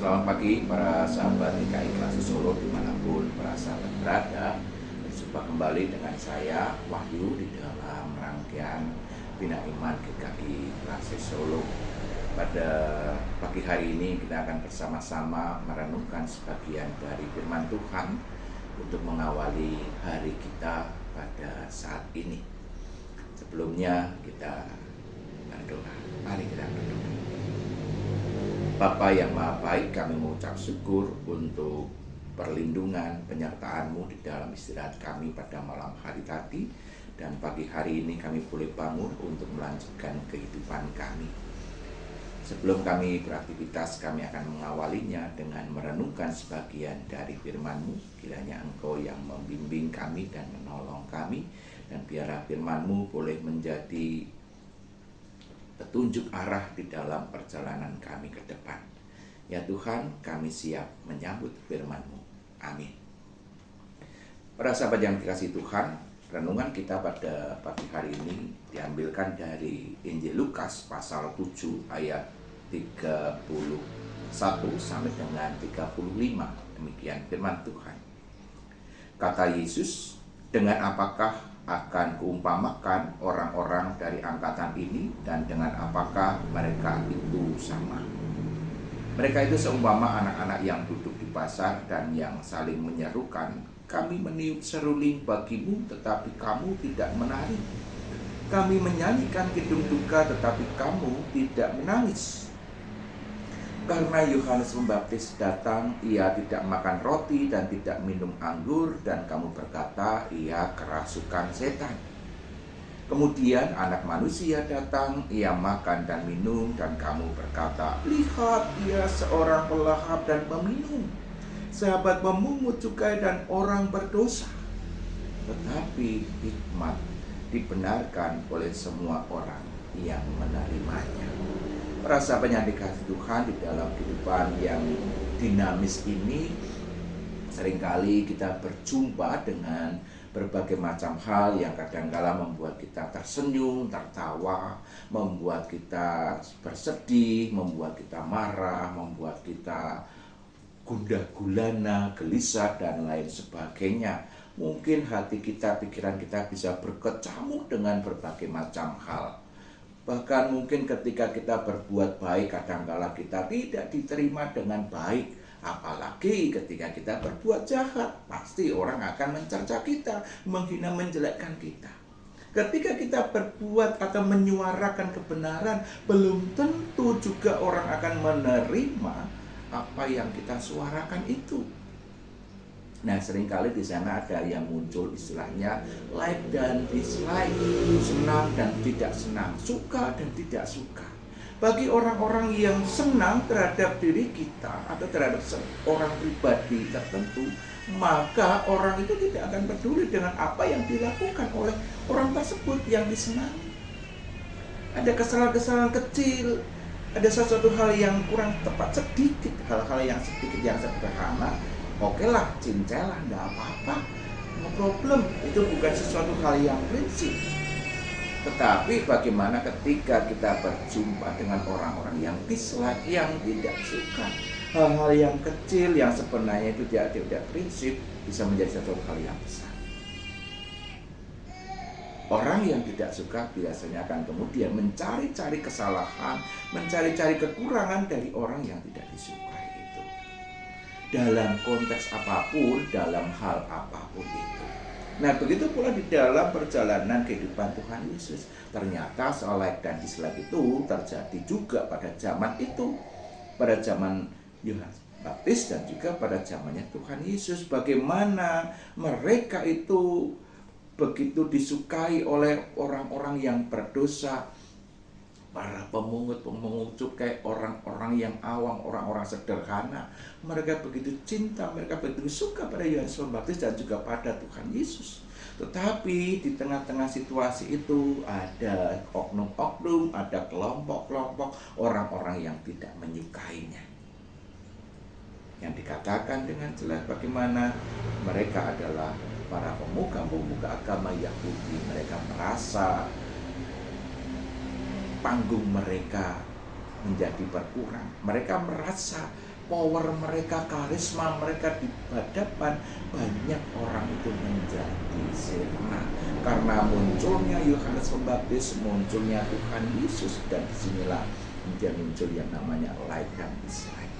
Selamat pagi para sahabat GKI Kelas Solo dimanapun para sahabat berada. Berjumpa kembali dengan saya Wahyu di dalam rangkaian Bina Iman GKI Kelas Solo. Pada pagi hari ini kita akan bersama-sama merenungkan sebagian dari firman Tuhan untuk mengawali hari kita pada saat ini. Sebelumnya kita berdoa. Mari kita berdoa. Bapa yang Maha Baik, kami mengucap syukur untuk perlindungan, penyertaan-Mu di dalam istirahat kami pada malam hari tadi. Dan pagi hari ini kami boleh bangun untuk melanjutkan kehidupan kami. Sebelum kami beraktivitas, kami akan mengawalinya dengan merenungkan sebagian dari firman-Mu. Kiranya Engkau yang membimbing kami dan menolong kami. Dan biarlah firman-Mu boleh menjadi petunjuk arah di dalam perjalanan kami ke depan. Ya Tuhan, kami siap menyambut firman-Mu. Amin. Para sahabat yang dikasihi Tuhan, renungan kita pada pagi hari ini diambilkan dari Injil Lukas pasal 7 ayat 31 sampai dengan 35. Demikian firman Tuhan. Kata Yesus, dengan apakah akan kuumpamakan orang-orang dari angkatan ini, dan dengan apakah mereka itu sama? Mereka itu seumpama anak-anak yang duduk di pasar dan yang saling menyerukan, kami meniup seruling bagimu, tetapi kamu tidak menari. Kami menyanyikan kidung duka, tetapi kamu tidak menangis. Karena Yohanes Pembaptis datang, ia tidak makan roti dan tidak minum anggur, dan kamu berkata, ia kerasukan setan. Kemudian anak manusia datang, ia makan dan minum, dan kamu berkata, lihat, ia seorang pelahap dan peminum, sahabat pemungut cukai dan orang berdosa. Tetapi hikmat dibenarkan oleh semua orang yang menerimanya. Para sahabat yang dikasihi Tuhan, di dalam kehidupan yang dinamis ini seringkali kita berjumpa dengan berbagai macam hal yang kadang-kala membuat kita tersenyum, tertawa, membuat kita bersedih, membuat kita marah, membuat kita gundah gulana, gelisah, dan lain sebagainya. Mungkin hati kita, pikiran kita bisa berkecamuk dengan berbagai macam hal. Bahkan mungkin ketika kita berbuat baik, kadang-kala kita tidak diterima dengan baik. Apalagi ketika kita berbuat jahat, pasti orang akan mencerca kita, menghina, menjelekkan kita. Ketika kita berbuat atau menyuarakan kebenaran, belum tentu juga orang akan menerima apa yang kita suarakan itu. Nah, seringkali di sana ada yang muncul istilahnya like dan dislike, senang dan tidak senang, suka dan tidak suka. Bagi orang-orang yang senang terhadap diri kita atau terhadap seorang pribadi tertentu, maka orang itu tidak akan peduli dengan apa yang dilakukan oleh orang tersebut yang disenangi. Ada kesalahan-kesalahan kecil, ada sesuatu hal yang kurang tepat sedikit, hal-hal yang sedikit yang sederhana, oke lah, cincelah, enggak apa-apa, no problem. Itu bukan sesuatu hal yang prinsip. Tetapi bagaimana ketika kita berjumpa dengan orang-orang yang dislike, yang tidak suka, hal-hal yang kecil yang sebenarnya itu tidak prinsip, bisa menjadi sesuatu hal yang besar. Orang yang tidak suka biasanya akan kemudian mencari-cari kesalahan, mencari-cari kekurangan dari orang yang tidak disukai itu. Dalam konteks apapun, dalam hal apapun itu. Nah, begitu pula di dalam perjalanan kehidupan Tuhan Yesus. Ternyata soal like dan dislike itu terjadi juga pada zaman itu. Pada zaman Yohanes Pembaptis dan juga pada zamannya Tuhan Yesus. Bagaimana mereka itu begitu disukai oleh orang-orang yang berdosa, para pemungut cukai, orang-orang yang awam, orang-orang sederhana. Mereka begitu cinta, mereka begitu suka pada Yohanes Pembaptis dan juga pada Tuhan Yesus. Tetapi di tengah-tengah situasi itu ada oknum-oknum, ada kelompok-kelompok orang-orang yang tidak menyukainya. Yang dikatakan dengan jelas bagaimana mereka adalah para pemuka-pemuka agama Yahudi. Mereka merasa panggung mereka menjadi berkurang. Mereka merasa power mereka, karisma mereka di hadapan banyak orang itu menjadi sirna. Karena munculnya Yohanes Pembaptis, munculnya Tuhan Yesus, dan disinilah dia muncul yang namanya like dan dislike.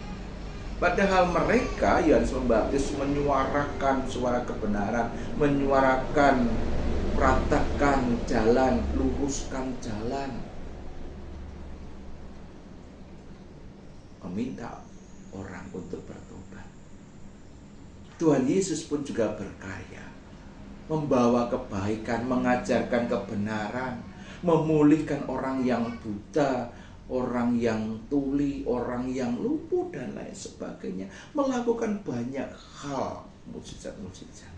Padahal mereka, Yohanes Pembaptis, menyuarakan suara kebenaran, menyuarakan ratakan jalan, luruskan jalan, meminta orang untuk bertobat. Tuhan Yesus pun juga berkarya, membawa kebaikan, mengajarkan kebenaran, memulihkan orang yang buta, orang yang tuli, orang yang lumpuh, dan lain sebagainya. Melakukan banyak hal, mukjizat-mukjizat.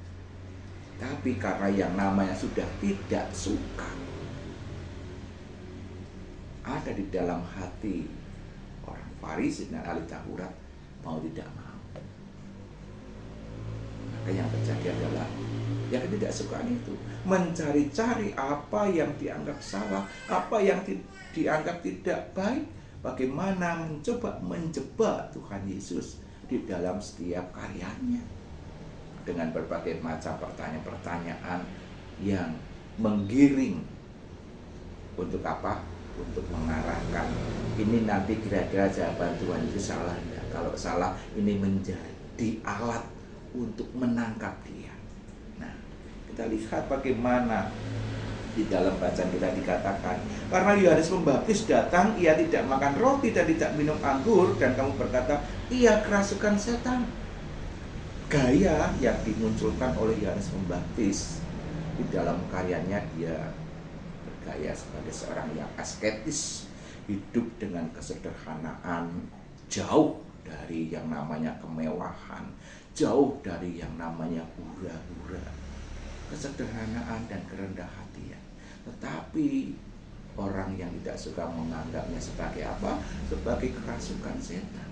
Tapi karena yang namanya sudah tidak suka, ada di dalam hati orang Farisi dan ahli Taurat, mau tidak mau. Maka yang terjadi adalah yang ketidaksukaan itu mencari-cari apa yang dianggap salah, apa yang dianggap tidak baik, bagaimana mencoba menjebak Tuhan Yesus di dalam setiap karyanya dengan berbagai macam pertanyaan-pertanyaan yang menggiring. Untuk apa? Untuk mengarahkan, ini nanti kira-kira jawaban Tuhan itu salah enggak? Kalau salah, ini menjadi alat untuk menangkap dia. Nah, kita lihat bagaimana di dalam bacaan kita dikatakan, karena Yohanes Pembaptis datang, ia tidak makan roti dan tidak minum anggur, dan kamu berkata, ia kerasukan setan. Gaya yang dimunculkan oleh Yohanes Pembaptis di dalam karyanya, dia bergaya sebagai seorang yang asketis, hidup dengan kesederhanaan, jauh dari yang namanya kemewahan, jauh dari yang namanya hura-hura, kesederhanaan dan kerendah hatian. Tetapi orang yang tidak suka menganggapnya sebagai apa? Sebagai kerasukan setan.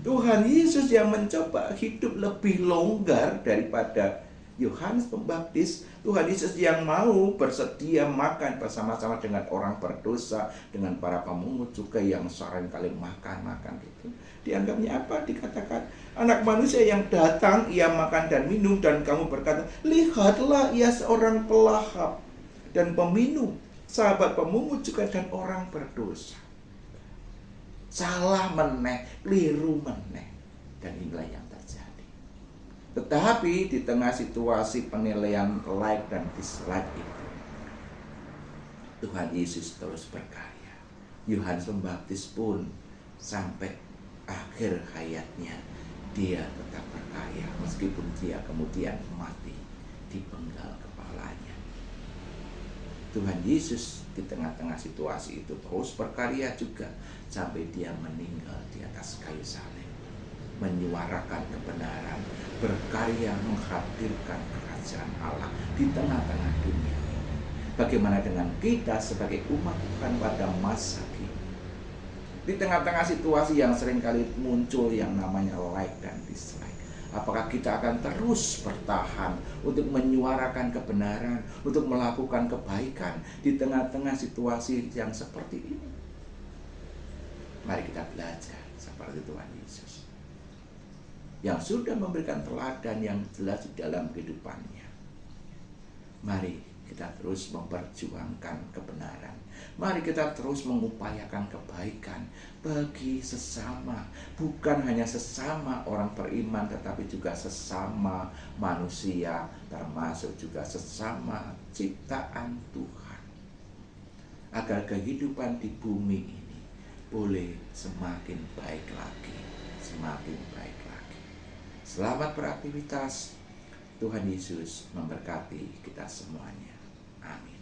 Tuhan Yesus yang mencoba hidup lebih longgar daripada Yohanes Pembaptis. Tuhan Yesus yang mau bersedia makan bersama-sama dengan orang berdosa, dengan para pemungut cukai yang seringkali makan gitu. Dianggapnya apa? Dikatakan anak manusia yang datang, ia makan dan minum, dan kamu berkata, lihatlah ia seorang pelahap dan peminum, sahabat pemungut cukai dan orang berdosa. Salah meneh, keliru meneh. Dan inilah yang terjadi. Tetapi di tengah situasi penilaian like dan dislike itu, Tuhan Yesus terus berkarya. Yohanes Pembaptis pun sampai akhir hayatnya dia tetap berkarya, meskipun dia kemudian mati dipenggal kepalanya. Tuhan Yesus di tengah-tengah situasi itu terus berkarya juga sampai dia meninggal di atas kayu salib, menyuarakan kebenaran, berkarya menghadirkan kerajaan Allah di tengah-tengah dunia ini. Bagaimana dengan kita sebagai umat Tuhan pada masa kini? Di tengah-tengah situasi yang seringkali muncul yang namanya like dan dislike, apakah kita akan terus bertahan untuk menyuarakan kebenaran, untuk melakukan kebaikan di tengah-tengah situasi yang seperti ini? Mari kita belajar seperti Tuhan Yesus yang sudah memberikan teladan yang jelas di dalam kehidupannya. Mari kita terus memperjuangkan kebenaran. Mari kita terus mengupayakan kebaikan bagi sesama, bukan hanya sesama orang beriman, tetapi juga sesama manusia, termasuk juga sesama ciptaan Tuhan, agar kehidupan di bumi ini boleh semakin baik lagi, semakin baik lagi. Selamat beraktivitas. Tuhan Yesus memberkati kita semuanya. Amin.